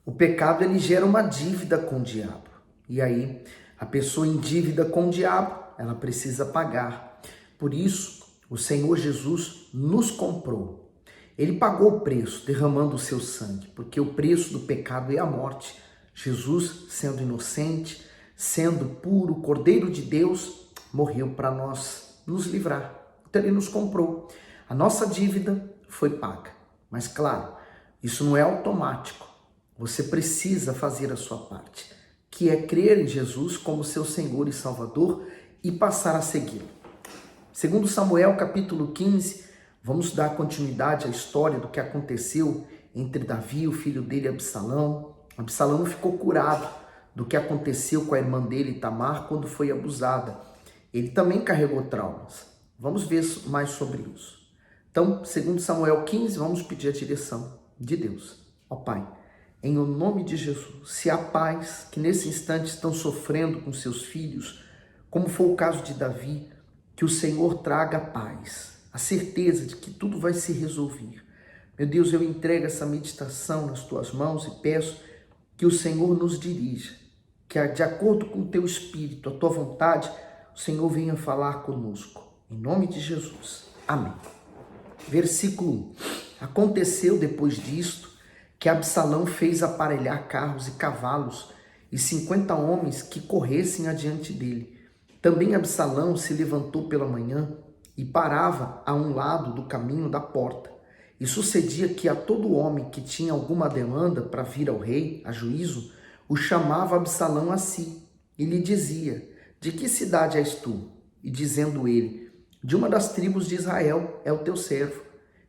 O pecado ele gera uma dívida com o diabo. E aí, a pessoa em dívida com o diabo, ela precisa pagar. Por isso, o Senhor Jesus nos comprou. Ele pagou o preço, derramando o seu sangue, porque o preço do pecado é a morte. Jesus, sendo inocente, sendo puro, Cordeiro de Deus, morreu para nós nos livrar. Então ele nos comprou. A nossa dívida foi paga. Mas claro, isso não é automático. Você precisa fazer a sua parte, que é crer em Jesus como seu Senhor e Salvador e passar a segui-lo. Segundo Samuel, capítulo 15, vamos dar continuidade à história do que aconteceu entre Davi, o filho dele, Absalão. Absalão ficou curado do que aconteceu com a irmã dele, Tamar, quando foi abusada. Ele também carregou traumas. Vamos ver mais sobre isso. Então, segundo Samuel 15, vamos pedir a direção de Deus. Ó Pai, em o nome de Jesus, se há pais que nesse instante estão sofrendo com seus filhos, como foi o caso de Davi, que o Senhor traga paz, a certeza de que tudo vai se resolver. Meu Deus, eu entrego essa meditação nas tuas mãos e peço que o Senhor nos dirija, que de acordo com o teu espírito, a tua vontade, o Senhor venha falar conosco. Em nome de Jesus. Amém. Versículo 1. Aconteceu depois disto que Absalão fez aparelhar carros e cavalos e 50 homens que corressem adiante dele. Também Absalão se levantou pela manhã e parava a um lado do caminho da porta. E sucedia que a todo homem que tinha alguma demanda para vir ao rei, a juízo, o chamava Absalão a si e lhe dizia: de que cidade és tu? E dizendo ele: de uma das tribos de Israel é o teu servo.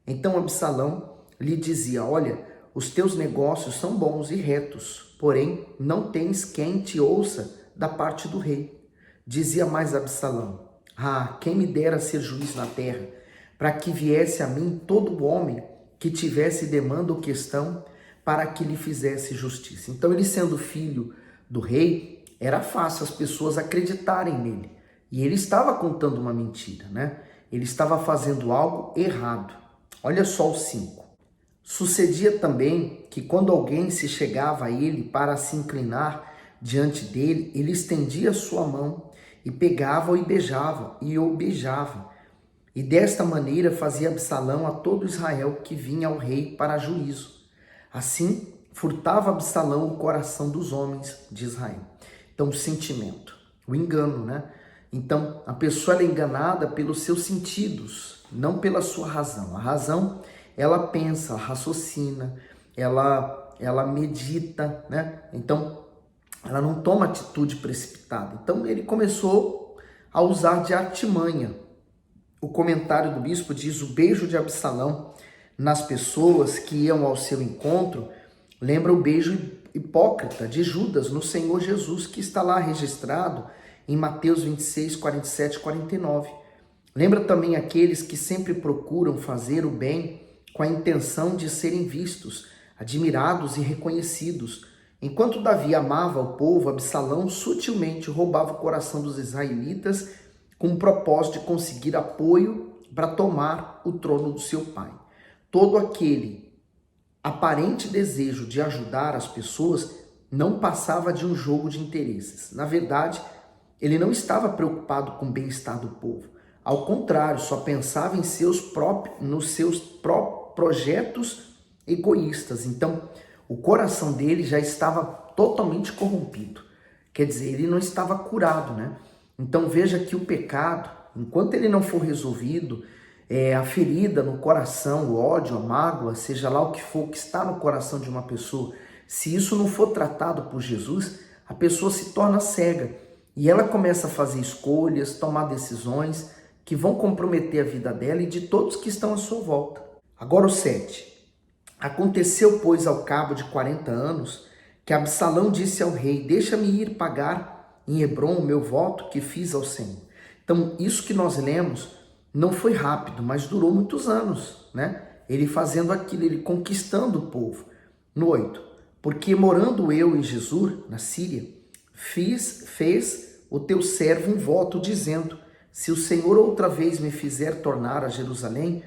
Então Absalão lhe dizia: olha, os teus negócios são bons e retos, porém não tens quem te ouça da parte do rei. Dizia mais Absalão: ah, quem me dera ser juiz na terra, para que viesse a mim todo homem que tivesse demanda ou questão, para que lhe fizesse justiça. Então ele, sendo filho do rei, era fácil as pessoas acreditarem nele. E ele estava contando uma mentira, né? Ele estava fazendo algo errado. Olha só o 5. Sucedia também que quando alguém se chegava a ele para se inclinar diante dele, ele estendia sua mão e pegava-o e o beijava. E desta maneira fazia Absalão a todo Israel que vinha ao rei para juízo. Assim, furtava Absalão o coração dos homens de Israel. Então, o sentimento, o engano, né? Então, a pessoa é enganada pelos seus sentidos, não pela sua razão. A razão, ela pensa, raciocina, ela medita, né? Então, ela não toma atitude precipitada. Então, ele começou a usar de artimanha. O comentário do bispo diz: o beijo de Absalão nas pessoas que iam ao seu encontro lembra o beijo hipócrita de Judas no Senhor Jesus, que está lá registrado em Mateus 26, 47 e 49. Lembra também aqueles que sempre procuram fazer o bem com a intenção de serem vistos, admirados e reconhecidos. Enquanto Davi amava o povo, Absalão sutilmente roubava o coração dos israelitas com o propósito de conseguir apoio para tomar o trono do seu pai. Todo aquele aparente desejo de ajudar as pessoas não passava de um jogo de interesses. Na verdade, ele não estava preocupado com o bem-estar do povo. Ao contrário, só pensava em nos seus próprios projetos egoístas. Então, o coração dele já estava totalmente corrompido. Quer dizer, ele não estava curado, né? Então veja que o pecado, enquanto ele não for resolvido, a ferida no coração, o ódio, a mágoa, seja lá o que for que está no coração de uma pessoa, se isso não for tratado por Jesus, a pessoa se torna cega e ela começa a fazer escolhas, tomar decisões que vão comprometer a vida dela e de todos que estão à sua volta. Agora o 7. Aconteceu, pois, ao cabo de 40 anos, que Absalão disse ao rei: deixa-me ir pagar em Hebrom o meu voto que fiz ao Senhor. Então, isso que nós lemos não foi rápido, mas durou muitos anos, né? Ele fazendo aquilo, ele conquistando o povo. No 8, porque morando eu em Jesur, na Síria, fez o teu servo um voto dizendo: se o Senhor outra vez me fizer tornar a Jerusalém,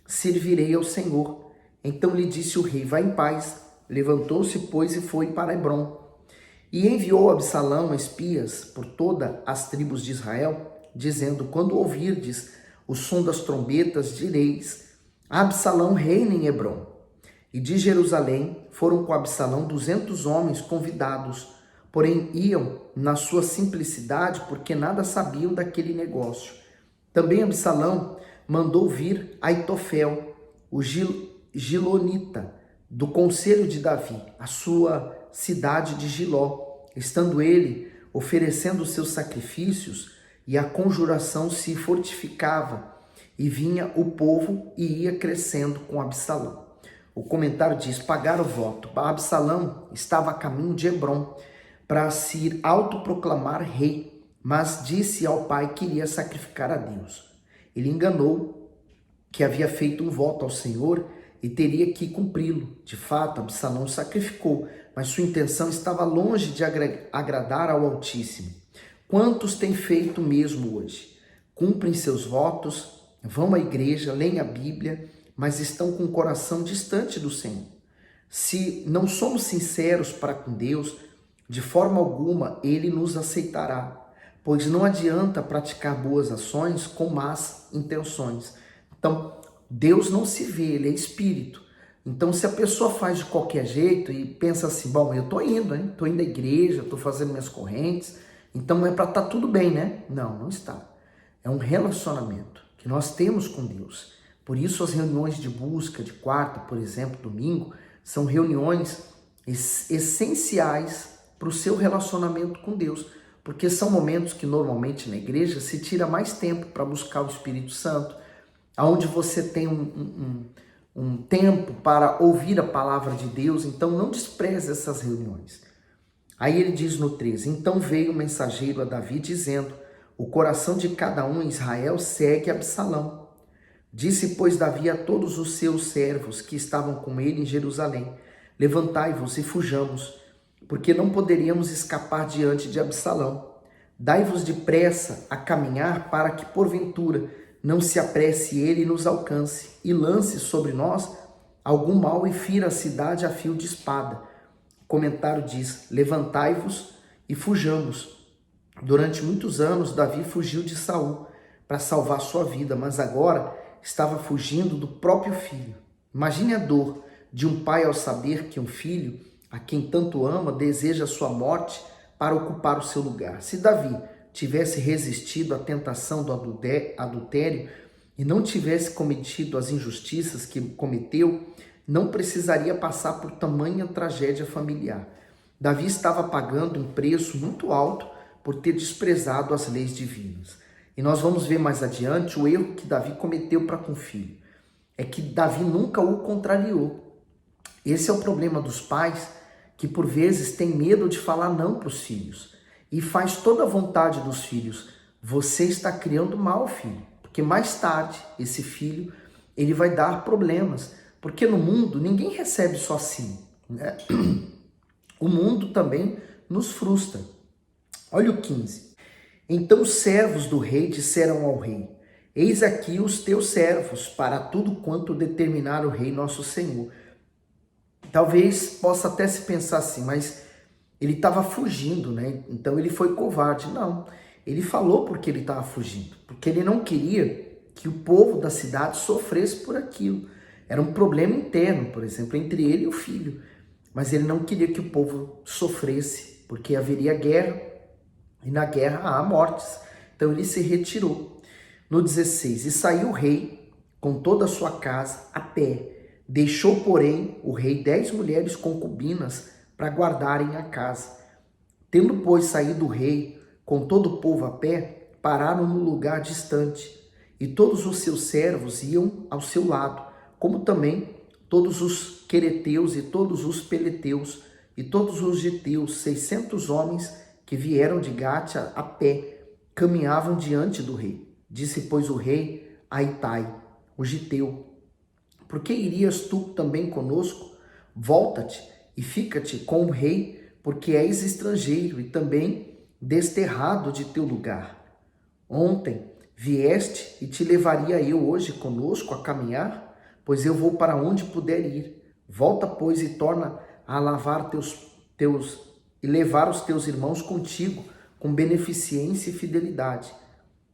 servirei ao Senhor. Então lhe disse o rei: vai em paz, Levantou-se, pois, e foi para Hebrom. E enviou Absalão espias por todas as tribos de Israel, dizendo: quando ouvirdes o som das trombetas, direis: Absalão reina em Hebrom. E de Jerusalém foram com Absalão 200 homens convidados, porém iam na sua simplicidade, porque nada sabiam daquele negócio. Também Absalão mandou vir Aitofel, o Gilonita, do conselho de Davi, a sua cidade de Giló, estando ele oferecendo seus sacrifícios, e a conjuração se fortificava, e vinha o povo e ia crescendo com Absalão. O comentário diz: pagar o voto. Absalão estava a caminho de Hebrom para se autoproclamar rei, mas disse ao pai que iria sacrificar a Deus. Ele enganou que havia feito um voto ao Senhor e teria que cumpri-lo. De fato, Absalão sacrificou, mas sua intenção estava longe de agradar ao Altíssimo. Quantos têm feito mesmo hoje? Cumprem seus votos, vão à igreja, leem a Bíblia, mas estão com o coração distante do Senhor. Se não somos sinceros para com Deus, de forma alguma Ele nos aceitará, pois não adianta praticar boas ações com más intenções. Então, Deus não se vê, Ele é Espírito. Então, se a pessoa faz de qualquer jeito e pensa assim: bom, eu estou indo, hein? Estou indo à igreja, estou fazendo minhas correntes, então é para estar tudo bem, né? Não, não está. É um relacionamento que nós temos com Deus. Por isso as reuniões de busca de quarta, por exemplo, domingo, são reuniões essenciais para o seu relacionamento com Deus, porque são momentos que normalmente na igreja se tira mais tempo para buscar o Espírito Santo, onde você tem um tempo para ouvir a palavra de Deus. Então não despreze essas reuniões. Aí ele diz no 13: então veio o mensageiro a Davi dizendo: o coração de cada um em Israel segue Absalão. Disse, pois, Davi a todos os seus servos que estavam com ele em Jerusalém: levantai-vos e fujamos, porque não poderíamos escapar diante de Absalão. Dai-vos depressa a caminhar, para que, porventura, não se apresse ele e nos alcance, e lance sobre nós algum mal e fira a cidade a fio de espada. O comentário diz: levantai-vos e fujamos. Durante muitos anos, Davi fugiu de Saul para salvar sua vida, mas agora estava fugindo do próprio filho. Imagine a dor de um pai ao saber que um filho, a quem tanto ama, deseja sua morte para ocupar o seu lugar. Se Davi tivesse resistido à tentação do adultério e não tivesse cometido as injustiças que cometeu, não precisaria passar por tamanha tragédia familiar. Davi estava pagando um preço muito alto por ter desprezado as leis divinas. E nós vamos ver mais adiante o erro que Davi cometeu para com o filho. É que Davi nunca o contrariou. Esse é o problema dos pais, que por vezes têm medo de falar não para os filhos. E faz toda a vontade dos filhos. Você está criando mal, filho. Porque mais tarde, esse filho, ele vai dar problemas. Porque no mundo, ninguém recebe só assim, né? O mundo também nos frustra. Olha o 15. Então os servos do rei disseram ao rei: eis aqui os teus servos, para tudo quanto determinar o rei nosso senhor. Talvez possa até se pensar assim, mas ele estava fugindo, né? Então ele foi covarde. Não, ele falou porque ele estava fugindo, porque ele não queria que o povo da cidade sofresse por aquilo. Era um problema interno, por exemplo, entre ele e o filho. Mas ele não queria que o povo sofresse, porque haveria guerra, e na guerra há mortes. Então ele se retirou. No 16, e saiu o rei com toda a sua casa a pé. Deixou, porém, o rei 10 mulheres concubinas para guardarem a casa. Tendo, pois, saído o rei com todo o povo a pé, pararam no lugar distante. E todos os seus servos iam ao seu lado, como também todos os quereteus e todos os peleteus e todos os giteus, 600 homens que vieram de Gate a pé, caminhavam diante do rei. Disse, pois, o rei a Itai, o giteu: por que irias tu também conosco? Volta-te e fica-te com o rei, porque és estrangeiro e também desterrado de teu lugar. Ontem vieste e te levaria eu hoje conosco a caminhar? Pois eu vou para onde puder ir. Volta, pois, e torna a lavar e levar os teus irmãos contigo com beneficência e fidelidade.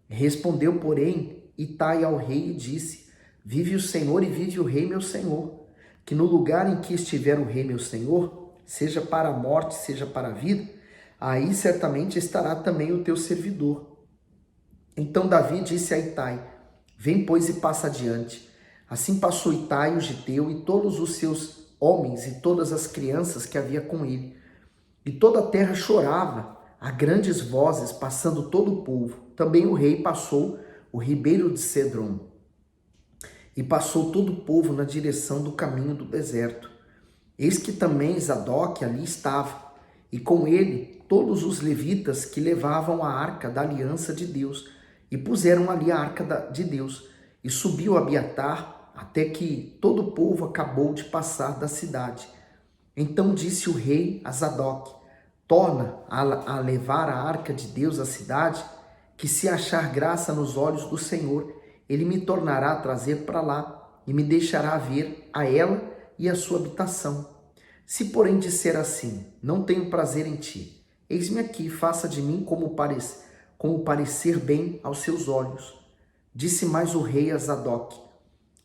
Respondeu, porém, Itai ao rei e disse: Vive o Senhor e vive o rei meu senhor, que no lugar em que estiver o rei meu senhor, seja para a morte, seja para a vida, aí certamente estará também o teu servidor. Então Davi disse a Itai: Vem, pois, e passa adiante. Assim passou Itai, o giteu, e todos os seus homens e todas as crianças que havia com ele. E toda a terra chorava a grandes vozes, passando todo o povo. Também o rei passou o ribeiro de Cedron. E passou todo o povo na direção do caminho do deserto. Eis que também Zadok ali estava, e com ele todos os levitas que levavam a arca da aliança de Deus, e puseram ali a arca de Deus. E subiu Abiatar, até que todo o povo acabou de passar da cidade. Então disse o rei a Zadok: Torna a levar a arca de Deus à cidade, que se achar graça nos olhos do Senhor, ele me tornará a trazer para lá, e me deixará ver a ela e a sua habitação. Se porém disser assim: Não tenho prazer em ti, eis-me aqui, faça de mim como parecer bem aos seus olhos. Disse mais o rei a Zadok,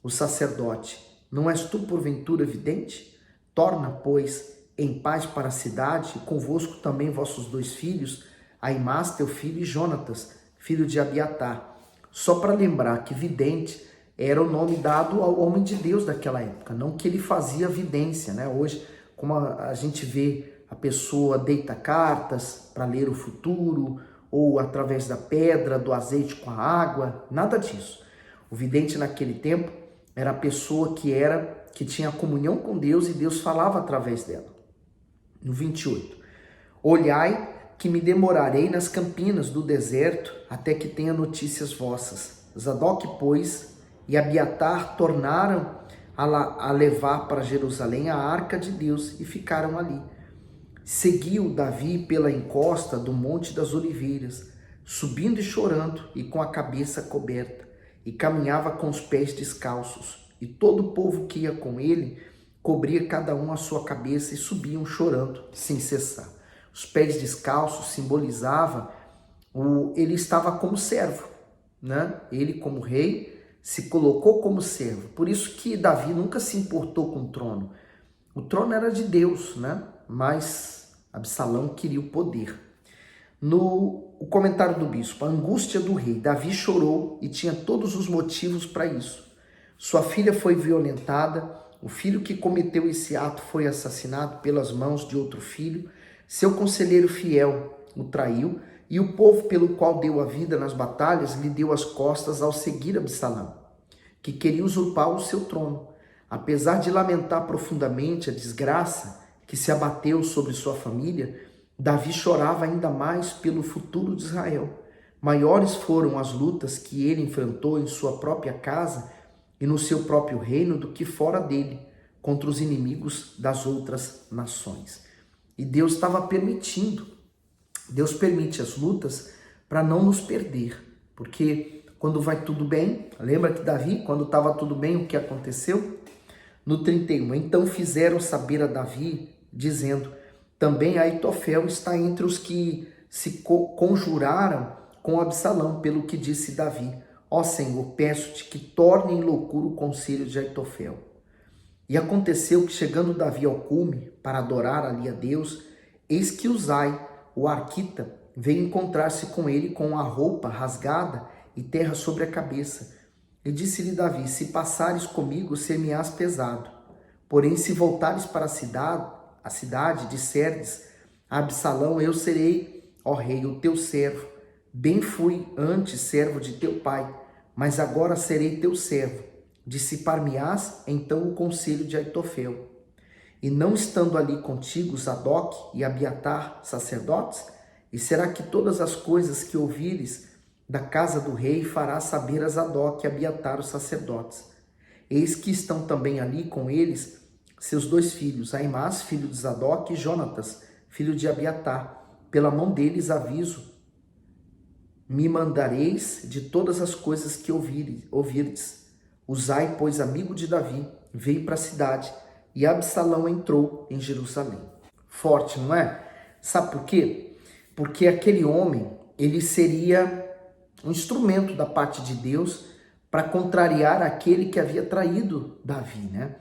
o sacerdote: Não és tu porventura vidente? Torna, pois, em paz para a cidade, e convosco também vossos 2 filhos, Aimás teu filho e Jonatas, filho de Abiatar. Só para lembrar que vidente era o nome dado ao homem de Deus daquela época, não que ele fazia vidência, né? Hoje, como a gente vê, a pessoa deita cartas para ler o futuro, ou através da pedra, do azeite com a água, nada disso. O vidente naquele tempo era a pessoa que tinha comunhão com Deus e Deus falava através dela. No 28, olhai que me demorarei nas campinas do deserto até que tenha notícias vossas. Zadok, pois, e Abiatar tornaram a levar para Jerusalém a arca de Deus e ficaram ali. Seguiu Davi pela encosta do Monte das Oliveiras, subindo e chorando e com a cabeça coberta, e caminhava com os pés descalços. E todo o povo que ia com ele cobria cada um a sua cabeça e subiam chorando sem cessar. Os pés descalços simbolizavam ele estava como servo, né? Ele como rei se colocou como servo. Por isso que Davi nunca se importou com o trono. O trono era de Deus, né? Mas Absalão queria o poder. O comentário do bispo: a angústia do rei. Davi chorou e tinha todos os motivos para isso. Sua filha foi violentada, o filho que cometeu esse ato foi assassinado pelas mãos de outro filho, seu conselheiro fiel o traiu, e o povo pelo qual deu a vida nas batalhas lhe deu as costas ao seguir Absalão, que queria usurpar o seu trono. Apesar de lamentar profundamente a desgraça que se abateu sobre sua família, Davi chorava ainda mais pelo futuro de Israel. Maiores foram as lutas que ele enfrentou em sua própria casa e no seu próprio reino do que fora dele, contra os inimigos das outras nações. E Deus estava permitindo, Deus permite as lutas para não nos perder, porque quando vai tudo bem, lembra que Davi, quando estava tudo bem, o que aconteceu? No 31, então fizeram saber a Davi, dizendo: também Aitofel está entre os que se conjuraram com Absalão, pelo que disse Davi: ó Senhor, peço-te que torne em loucura o conselho de Aitofel. E aconteceu que, chegando Davi ao cume para adorar ali a Deus, eis que Uzai, o arquita, veio encontrar-se com ele com a roupa rasgada e terra sobre a cabeça. E disse-lhe Davi: se passares comigo, ser-me-ás pesado. Porém, se voltares para a cidade, disserdes a Absalão: eu serei, ó rei, o teu servo. Bem fui antes servo de teu pai, mas agora serei teu servo. Dissipar-me-ás então o conselho de Aitofel. E não estando ali contigo Zadok e Abiatar, sacerdotes? E será que todas as coisas que ouvires da casa do rei farás saber a Zadok e Abiatar, os sacerdotes? Eis que estão também ali com eles seus 2 filhos, Aimás, filho de Zadok, e Jonatas, filho de Abiatar. Pela mão deles aviso: me mandareis de todas as coisas que ouvirdes. Uzai, pois, amigo de Davi, veio para a cidade, e Absalão entrou em Jerusalém. Forte, não é? Sabe por quê? Porque aquele homem, ele seria um instrumento da parte de Deus para contrariar aquele que havia traído Davi, né?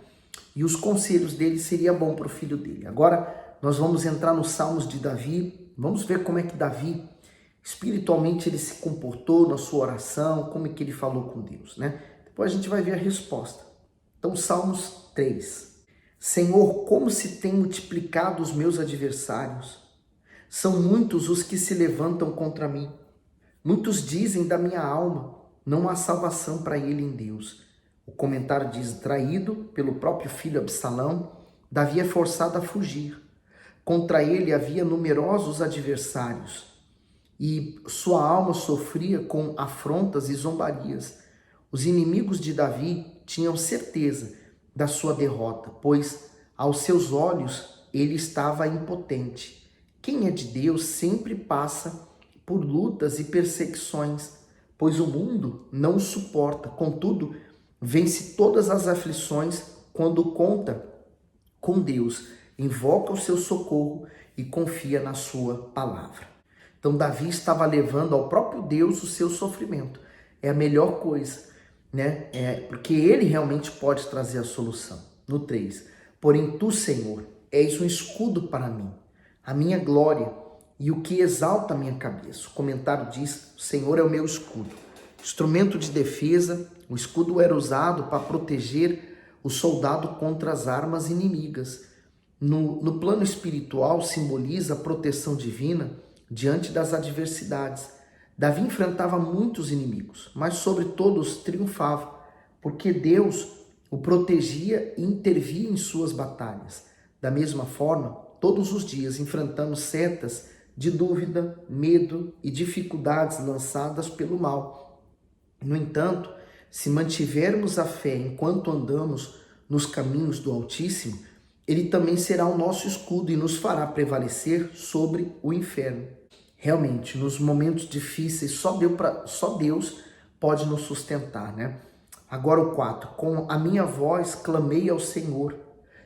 E os conselhos dele seriam bom para o filho dele. Agora nós vamos entrar nos Salmos de Davi, vamos ver como é que Davi, espiritualmente, ele se comportou na sua oração, como é que ele falou com Deus, né? Depois a gente vai ver a resposta. Então, Salmos 3. Senhor, como se têm multiplicado os meus adversários. São muitos os que se levantam contra mim. Muitos dizem da minha alma, não há salvação para ele em Deus. O comentário diz, traído pelo próprio filho Absalão, Davi é forçado a fugir. Contra ele havia numerosos adversários e sua alma sofria com afrontas e zombarias. Os inimigos de Davi tinham certeza da sua derrota, pois aos seus olhos ele estava impotente. Quem é de Deus sempre passa por lutas e perseguições, pois o mundo não o suporta. Contudo, vence todas as aflições quando conta com Deus, invoca o seu socorro e confia na sua palavra. Então Davi estava levando ao próprio Deus o seu sofrimento. É a melhor coisa, né? Porque ele realmente pode trazer a solução. No 3. Porém tu, Senhor, és um escudo para mim, a minha glória e o que exalta a minha cabeça. O comentário diz, o Senhor é o meu escudo. Instrumento de defesa, o escudo era usado para proteger o soldado contra as armas inimigas. No plano espiritual, simboliza a proteção divina diante das adversidades. Davi enfrentava muitos inimigos, mas sobre todos triunfava, porque Deus o protegia e intervia em suas batalhas. Da mesma forma, todos os dias enfrentamos setas de dúvida, medo e dificuldades lançadas pelo mal. No entanto, se mantivermos a fé enquanto andamos nos caminhos do Altíssimo, ele também será o nosso escudo e nos fará prevalecer sobre o inferno. Realmente, nos momentos difíceis, só Deus pode nos sustentar, né? Agora o 4. Com a minha voz clamei ao Senhor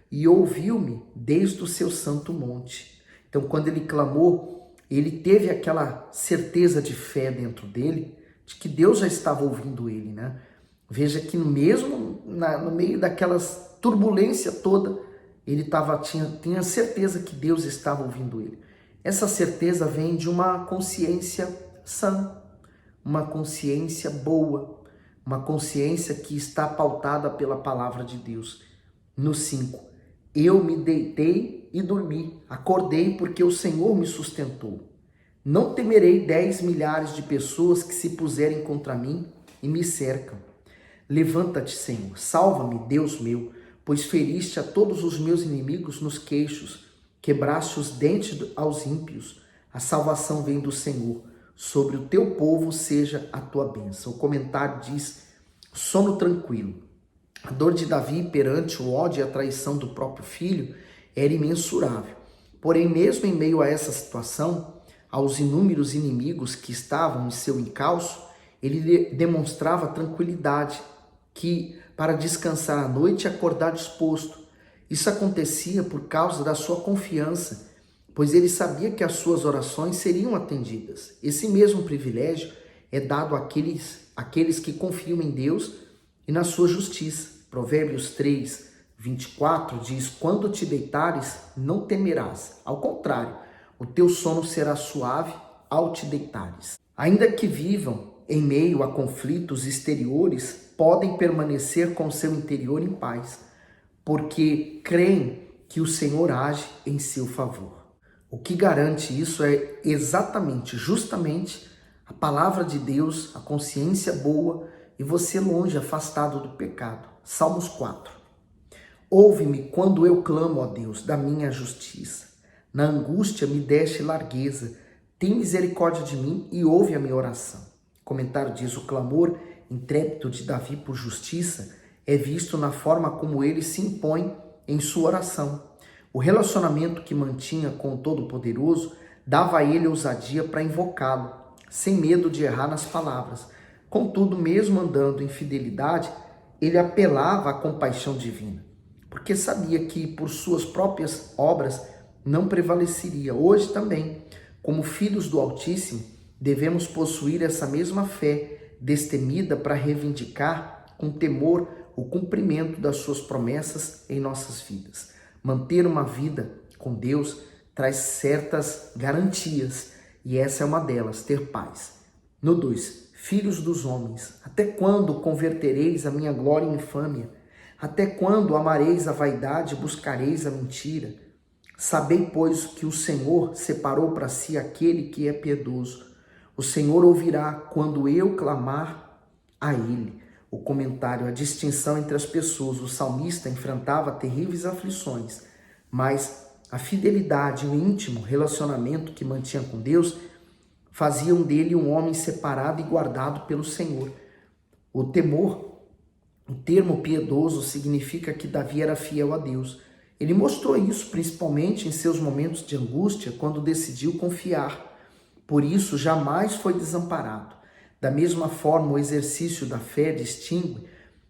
e ouviu-me desde o seu santo monte. Então, quando ele clamou, ele teve aquela certeza de fé dentro dele, de que Deus já estava ouvindo ele, né? Veja que mesmo no meio daquelas turbulência toda, ele tinha certeza que Deus estava ouvindo ele. Essa certeza vem de uma consciência sã, uma consciência boa, uma consciência que está pautada pela palavra de Deus. No 5, eu me deitei e dormi, acordei porque o Senhor me sustentou. Não temerei 10 milhares de pessoas que se puserem contra mim e me cercam. Levanta-te, Senhor, salva-me, Deus meu, pois feriste a todos os meus inimigos nos queixos, quebraste os dentes aos ímpios. A salvação vem do Senhor, sobre o teu povo seja a tua bênção. O comentário diz, sono tranquilo. A dor de Davi perante o ódio e a traição do próprio filho era imensurável. Porém, mesmo em meio a essa situação, aos inúmeros inimigos que estavam em seu encalço, ele demonstrava tranquilidade, que para descansar à noite e acordar disposto. Isso acontecia por causa da sua confiança, pois ele sabia que as suas orações seriam atendidas. Esse mesmo privilégio é dado àqueles que confiam em Deus e na sua justiça. Provérbios 3, 24 diz, quando te deitares, não temerás. Ao contrário, o teu sono será suave ao te deitares. Ainda que vivam em meio a conflitos exteriores, podem permanecer com seu interior em paz, porque creem que o Senhor age em seu favor. O que garante isso é exatamente, justamente, a palavra de Deus, a consciência boa e você longe, afastado do pecado. Salmos 4. Ouve-me quando eu clamo, ó Deus, da minha justiça. Na angústia me deste largueza. Tem misericórdia de mim e ouve a minha oração. O comentário diz, o clamor intrépido de Davi por justiça é visto na forma como ele se impõe em sua oração. O relacionamento que mantinha com o Todo-Poderoso dava a ele ousadia para invocá-lo, sem medo de errar nas palavras. Contudo, mesmo andando em fidelidade, ele apelava à compaixão divina. porque sabia que por suas próprias obras não prevaleceria. Hoje também, como filhos do Altíssimo, devemos possuir essa mesma fé destemida para reivindicar com temor o cumprimento das suas promessas em nossas vidas. Manter uma vida com Deus traz certas garantias, e essa é uma delas, ter paz. No 2, filhos dos homens, até quando convertereis a minha glória em infâmia? Até quando amareis a vaidade e buscareis a mentira? Sabei, pois, que o Senhor separou para si aquele que é piedoso. O Senhor ouvirá quando eu clamar a Ele. O comentário, a distinção entre as pessoas. O salmista enfrentava terríveis aflições, mas a fidelidade e o íntimo relacionamento que mantinha com Deus faziam dele um homem separado e guardado pelo Senhor. O termo piedoso significa que Davi era fiel a Deus. Ele mostrou isso principalmente em seus momentos de angústia, quando decidiu confiar. Por isso, jamais foi desamparado. Da mesma forma, o exercício da fé distingue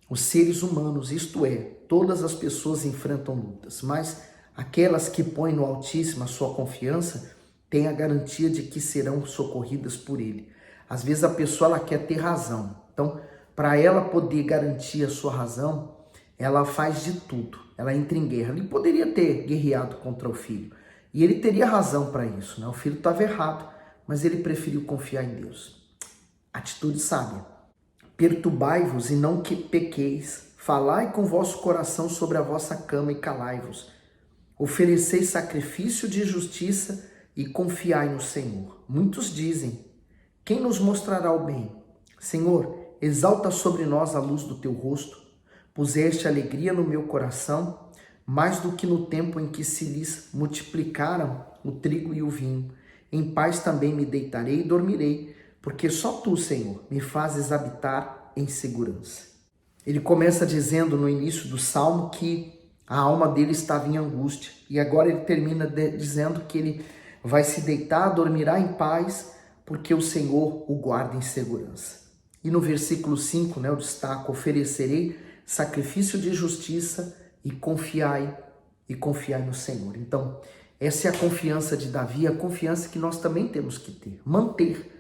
os seres humanos, isto é, todas as pessoas enfrentam lutas, mas aquelas que põem no Altíssimo a sua confiança têm a garantia de que serão socorridas por Ele. Às vezes a pessoa ela quer ter razão, então para ela poder garantir a sua razão, ela faz de tudo, ela entra em guerra. Ele poderia ter guerreado contra o filho, e ele teria razão para isso, né? O filho estava errado, mas ele preferiu confiar em Deus. Atitude sábia. Perturbai-vos e não que pequeis, falai com vosso coração sobre a vossa cama e calai-vos. Ofereceis sacrifício de justiça e confiai no Senhor. Muitos dizem, quem nos mostrará o bem? Senhor, exalta sobre nós a luz do teu rosto. Puseste alegria no meu coração, mais do que no tempo em que se lhes multiplicaram o trigo e o vinho. Em paz também me deitarei e dormirei, porque só tu, Senhor, me fazes habitar em segurança. Ele começa dizendo no início do Salmo que a alma dele estava em angústia, e agora ele termina dizendo que ele vai se deitar, dormirá em paz, porque o Senhor o guarda em segurança. E no versículo 5, eu destaco, oferecerei sacrifício de justiça e confiai no Senhor. Então, essa é a confiança de Davi, a confiança que nós também temos que ter, manter.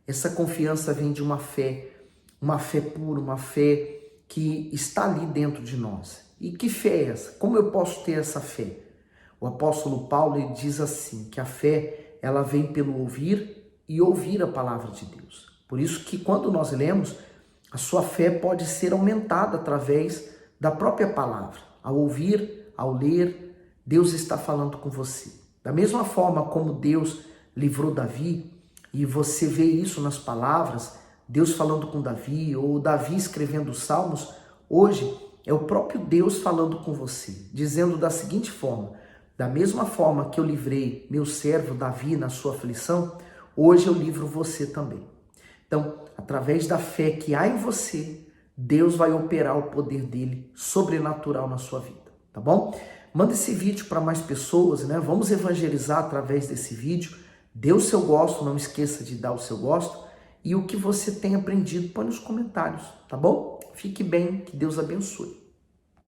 Essa confiança vem de uma fé pura, uma fé que está ali dentro de nós. E que fé é essa? Como eu posso ter essa fé? O apóstolo Paulo ele diz assim, que a fé ela vem pelo ouvir e ouvir a palavra de Deus. Por isso que quando nós lemos, a sua fé pode ser aumentada através da própria palavra. Ao ouvir, ao ler, Deus está falando com você. Da mesma forma como Deus livrou Davi, e você vê isso nas palavras, Deus falando com Davi, ou Davi escrevendo os salmos, hoje é o próprio Deus falando com você, dizendo da seguinte forma, da mesma forma que eu livrei meu servo Davi na sua aflição, hoje eu livro você também. Então, através da fé que há em você, Deus vai operar o poder dele sobrenatural na sua vida, tá bom? Manda esse vídeo para mais pessoas, Vamos evangelizar através desse vídeo. Dê o seu gosto, não esqueça de dar o seu gosto. E o que você tem aprendido, põe nos comentários, tá bom? Fique bem, que Deus abençoe.